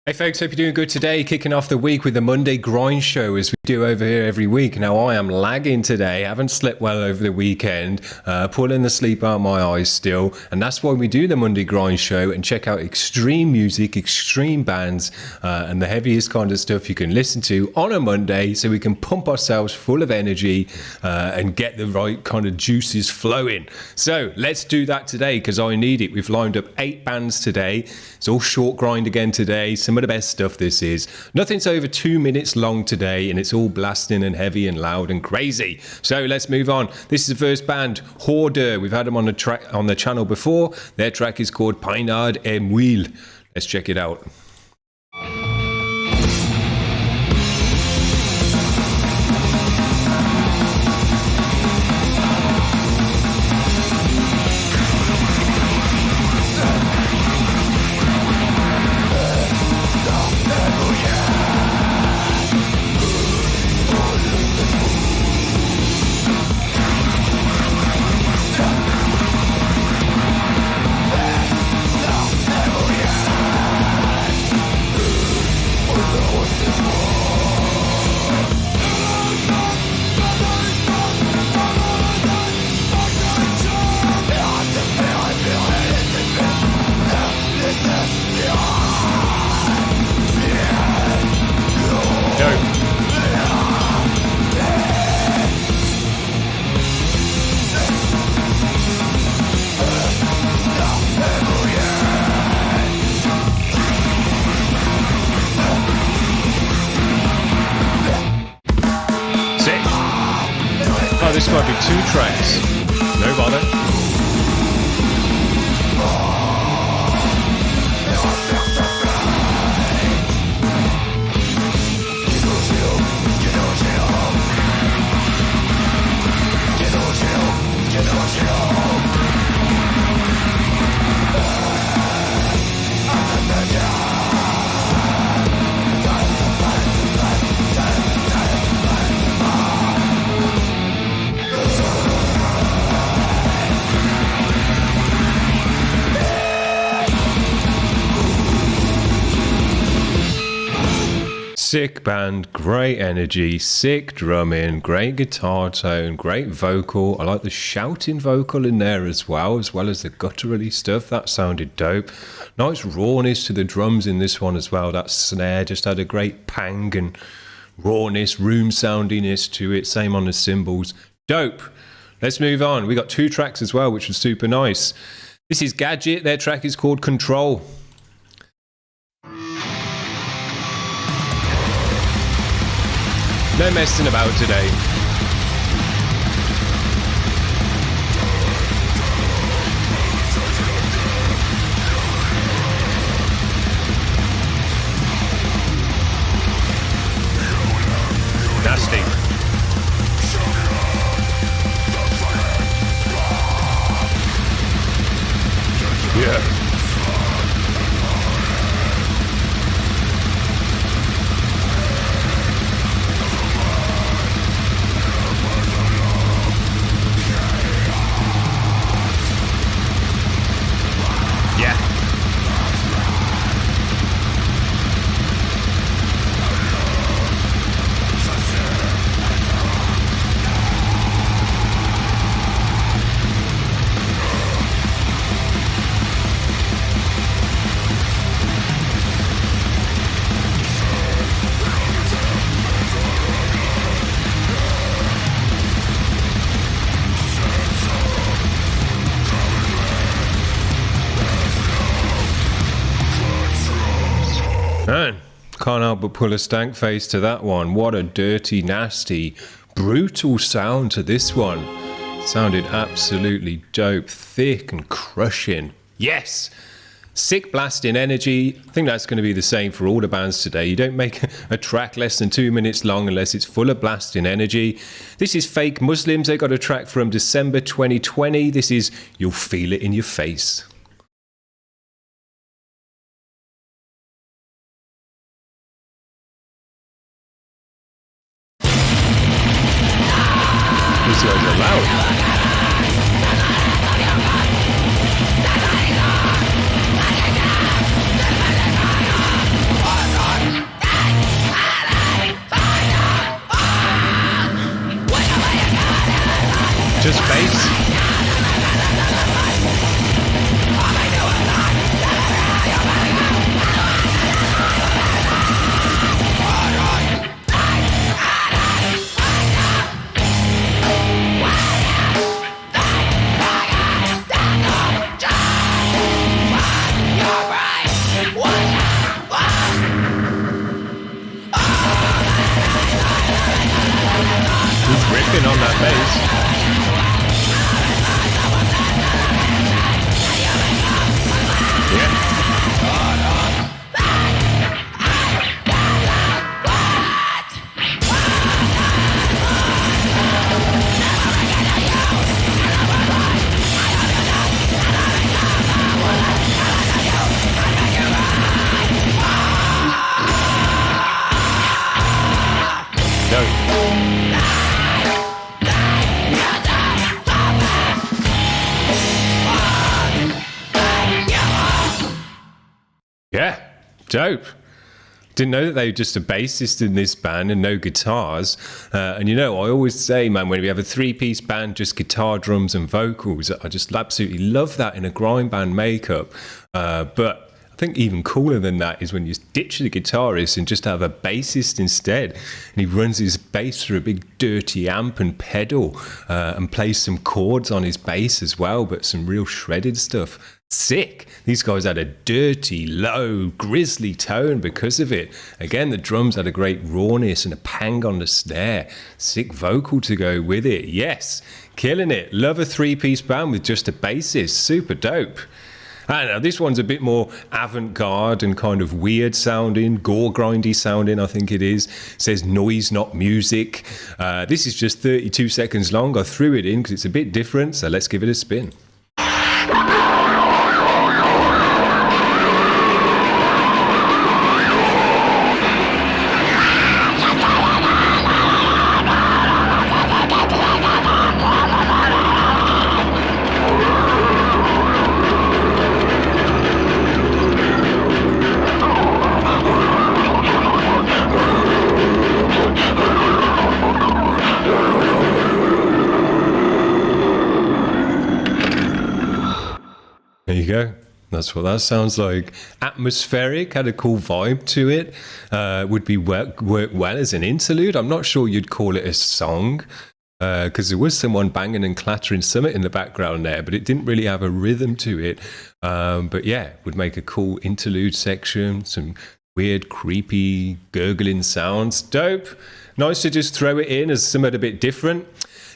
Hey folks, hope you're doing good today. Kicking off the week with the Monday grind show as we do over here every week. Now I am lagging today, haven't slept well over the weekend, pulling the sleep out of my eyes still, and that's why we do the Monday grind show and check out extreme music, extreme bands, and the heaviest kind of stuff you can listen to on a Monday so we can pump ourselves full of energy and get the right kind of juices flowing. So let's do that today because I need it. We've lined up 8 bands today. It's all short grind again today. Some of the best stuff this is. Nothing's over 2 minutes long today, and it's all blasting and heavy and loud and crazy. So let's move on. This is the first band, Hørdür. We've had them on the channel before. Their track is called Peinard et Mouillé. Let's check it out. This might be 2 tracks. No bother. Sick band, great energy, sick drumming, great guitar tone, great vocal. I like the shouting vocal in there as well as the gutturally stuff. That sounded dope. Nice rawness to the drums in this one as well. That snare just had a great pang and rawness, room soundiness to it. Same on the cymbals. Dope. Let's move on. We got 2 tracks as well, which was super nice. This is Gadget. Their track is called C.O.N.T.R.O.L. No messing about today. Nasty. Yeah. Man, can't help but pull a stank face to that one. What a dirty, nasty, brutal sound to this one. Sounded absolutely dope, thick and crushing. Yes! Sick blasting energy. I think that's going to be the same for all the bands today. You don't make a track less than 2 minutes long unless it's full of blasting energy. This is Fake Muslims. They got a track from December 2020. This is You'll Feel It in Your Face. These guys are loud. Dope. Didn't know that they were just a bassist in this band and no guitars. And I always say, man, when we have a three-piece band, just guitar, drums, and vocals, I just absolutely love that in a grind band makeup. But I think even cooler than that is when you ditch the guitarist and just have a bassist instead. And he runs his bass through a big dirty amp and pedal and plays some chords on his bass as well, but some real shredded stuff. Sick. These guys had a dirty, low, grisly tone because of it. Again, the drums had a great rawness and a pang on the snare. Sick vocal to go with it. Yes, killing it. Love a three-piece band with just a bassist. Super dope. I don't know, this one's a bit more avant-garde and kind of weird sounding, gore grindy sounding, I think it is. It says noise, not music. This is just 32 seconds long. I threw it in because it's a bit different, so let's give it a spin. There you go. That's what that sounds like. Atmospheric, had a cool vibe to it. Would be work well as an interlude. I'm not sure you'd call it a song because there was someone banging and clattering something in the background there, but it didn't really have a rhythm to it. But yeah, would make a cool interlude section. Some weird, creepy, gurgling sounds. Dope. Nice to just throw it in as something a bit different.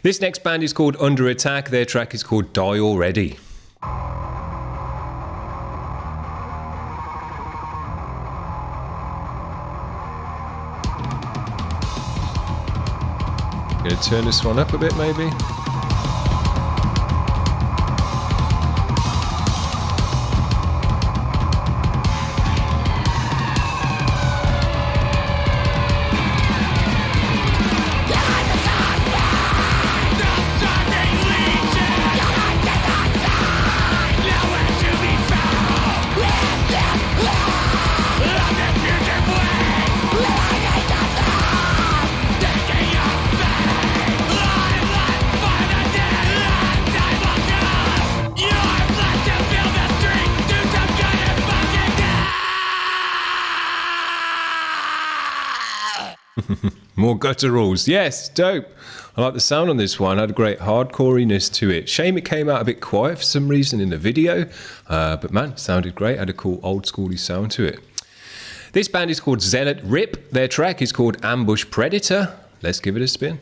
This next band is called Under Attack. Their track is called Die Already. Gonna turn this one up a bit, maybe. More gutturals. Yes, dope. I like the sound on this one. Had a great hardcoreiness to it. Shame it came out a bit quiet for some reason in the video. But man, sounded great. Had a cool old schooly sound to it. This band is called Zealot. R.I.P. Their track is called Ambush Predator. Let's give it a spin.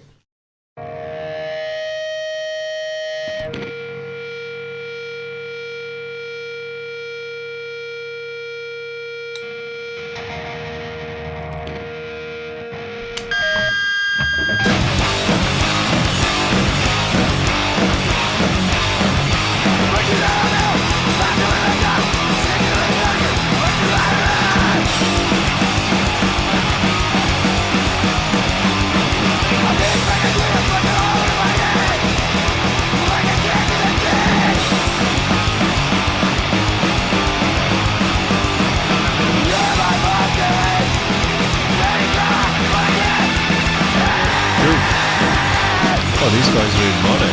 Oh, these guys are in mono.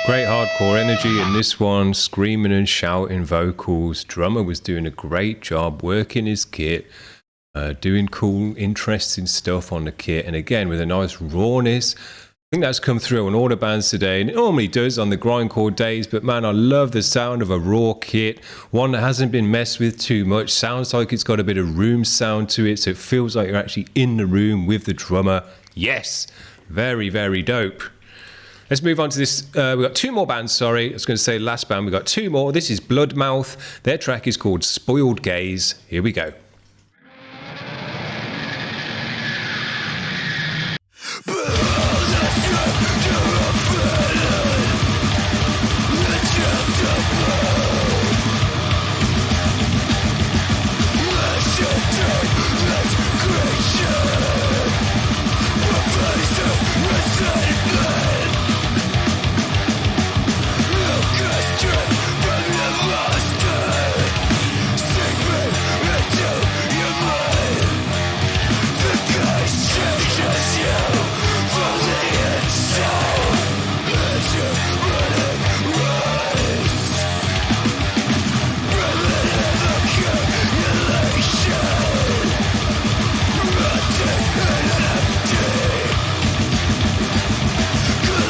Great hardcore energy in this one, screaming and shouting vocals. Drummer was doing a great job working his kit, doing cool, interesting stuff on the kit. And again, with a nice rawness. I think that's come through on all the bands today, and it normally does on the grindcore days, but man, I love the sound of a raw kit, one that hasn't been messed with too much. Sounds like it's got a bit of room sound to it, so it feels like you're actually in the room with the drummer. Yes, very, very dope. Let's move on to this. We've got two more bands, sorry. I was going to say last band. We've got two more. This is Bloodmouth. Their track is called Spoiled Gaze. Here we go.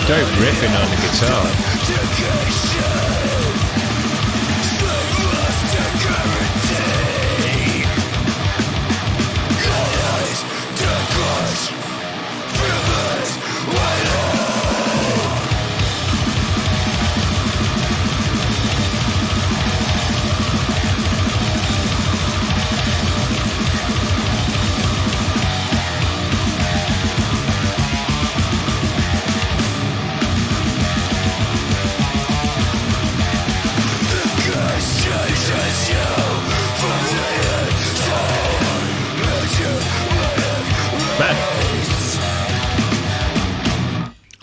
Dope riffing on the guitar.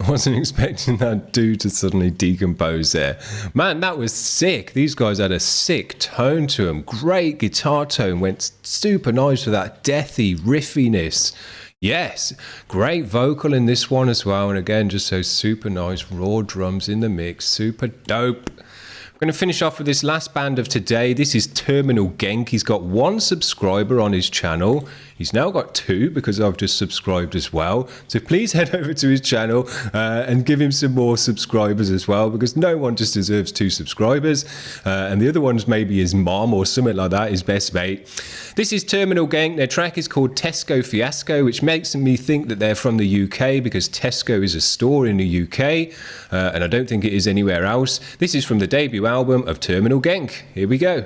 Wasn't expecting that dude to suddenly decompose there. Man, that was sick. These guys had a sick tone to them. Great guitar tone. Went super nice with that deathy riffiness. Yes, great vocal in this one as well. And again, just so super nice raw drums in the mix. Super dope. I'm going to finish off with this last band of today. This is Terminal Genk. He's got 1 subscriber on his channel. He's now got 2 because I've just subscribed as well. So please head over to his channel and give him some more subscribers as well, because no one just deserves 2 subscribers. And the other one's maybe his mom or something like that, his best mate. This is Terminal Genk. Their track is called Tesco Fiasco, which makes me think that they're from the UK because Tesco is a store in the UK. And I don't think it is anywhere else. This is from the debut album of Terminal Genk. Here we go.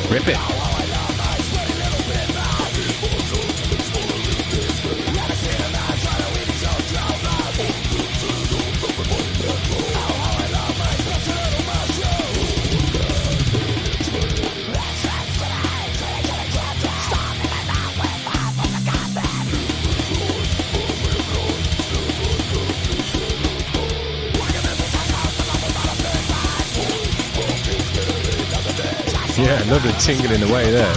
Rip it. Yeah, lovely tingling away there.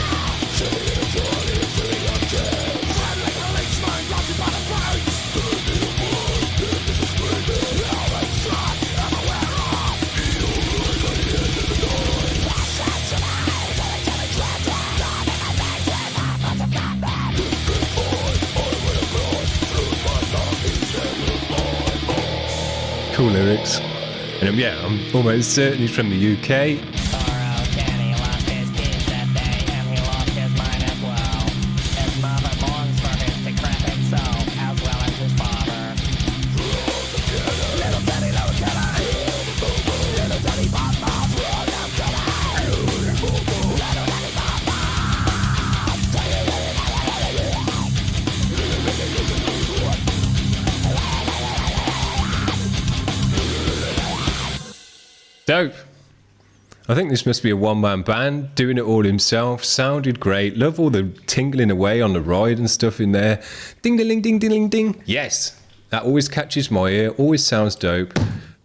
Cool lyrics. And yeah, I'm almost certain he's from the UK. Dope. I think this must be a one-man band doing it all himself. Sounded great. Love all the tingling away on the ride and stuff in there. Ding-a-ling, ding-a-ling-ding. Yes, that always catches my ear. Always sounds dope.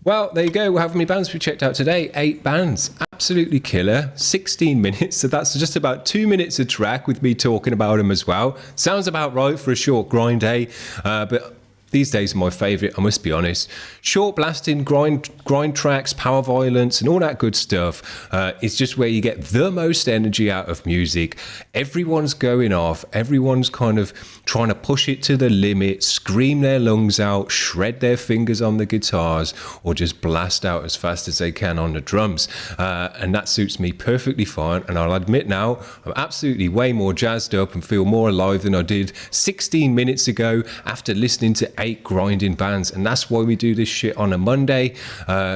Well, there you go. How many bands we checked out today? 8 bands. Absolutely killer. 16 minutes. So that's just about 2 minutes a track with me talking about them as well. Sounds about right for a short grind day. But these days are my favourite, I must be honest. Short blasting, grind tracks, power violence and all that good stuff. It's just where you get the most energy out of music. Everyone's going off. Everyone's kind of trying to push it to the limit, scream their lungs out, shred their fingers on the guitars, or just blast out as fast as they can on the drums. And that suits me perfectly fine. And I'll admit now, I'm absolutely way more jazzed up and feel more alive than I did 16 minutes ago after listening to 8 grinding bands. And that's why we do this shit on a Monday,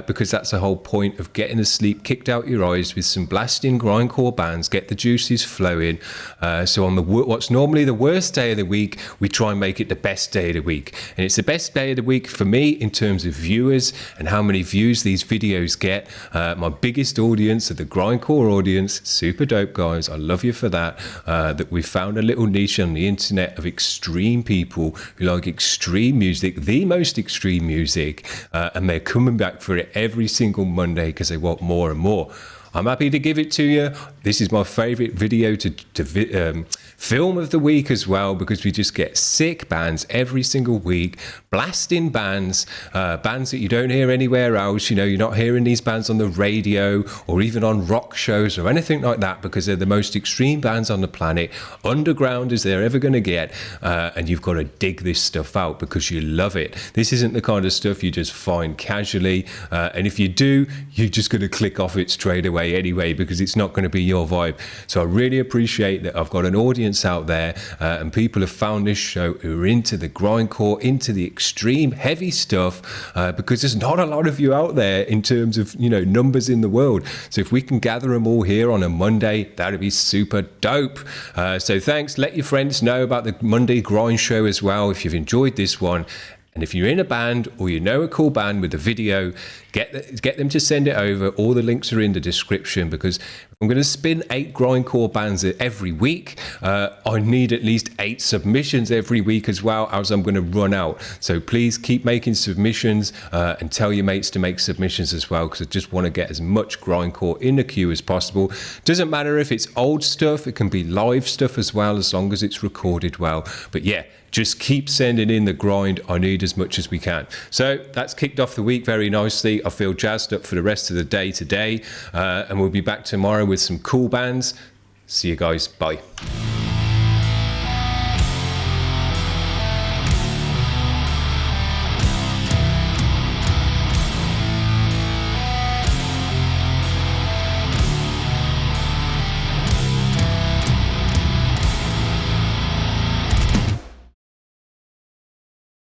because that's the whole point of getting the sleep kicked out your eyes with some blasting grindcore bands, get the juices flowing. So on what's normally the worst day of the week, we try and make it the best day of the week. And it's the best day of the week for me in terms of viewers and how many views these videos get. My biggest audience are the grindcore audience. Super dope, guys. I love you for that. That we found a little niche on the internet of extreme people who like extreme music, the most extreme music, and they're coming back for it every single Monday because they want more and more. I'm happy to give it to you. This is my favorite video to film of the week as well, because we just get sick bands every single week, blasting bands that you don't hear anywhere else. You know, you're not hearing these bands on the radio or even on rock shows or anything like that, because they're the most extreme bands on the planet, underground as they're ever going to get. And you've got to dig this stuff out because you love it. This isn't the kind of stuff you just find casually. And if you do, you're just going to click off it straight away anyway, because it's not going to be your vibe. So I really appreciate that I've got an audience out there, and people have found this show who are into the grindcore, into the extreme heavy stuff, because there's not a lot of you out there in terms of, you know, numbers in the world. So if we can gather them all here on a Monday, that'd be super dope. So thanks. Let your friends know about the Monday Grind Show as well if you've enjoyed this one. And if you're in a band or you know a cool band with a video, get them to send it over. All the links are in the description, because I'm going to spin 8 grindcore bands every week. I need at least 8 submissions every week as well, as I'm going to run out. So please keep making submissions, and tell your mates to make submissions as well, because I just want to get as much grindcore in the queue as possible. Doesn't matter if it's old stuff, it can be live stuff as well, as long as it's recorded well. But yeah, just keep sending in the grind. I need as much as we can. So that's kicked off the week very nicely. I feel jazzed up for the rest of the day today. And we'll be back tomorrow with some cool bands. See you guys. Bye.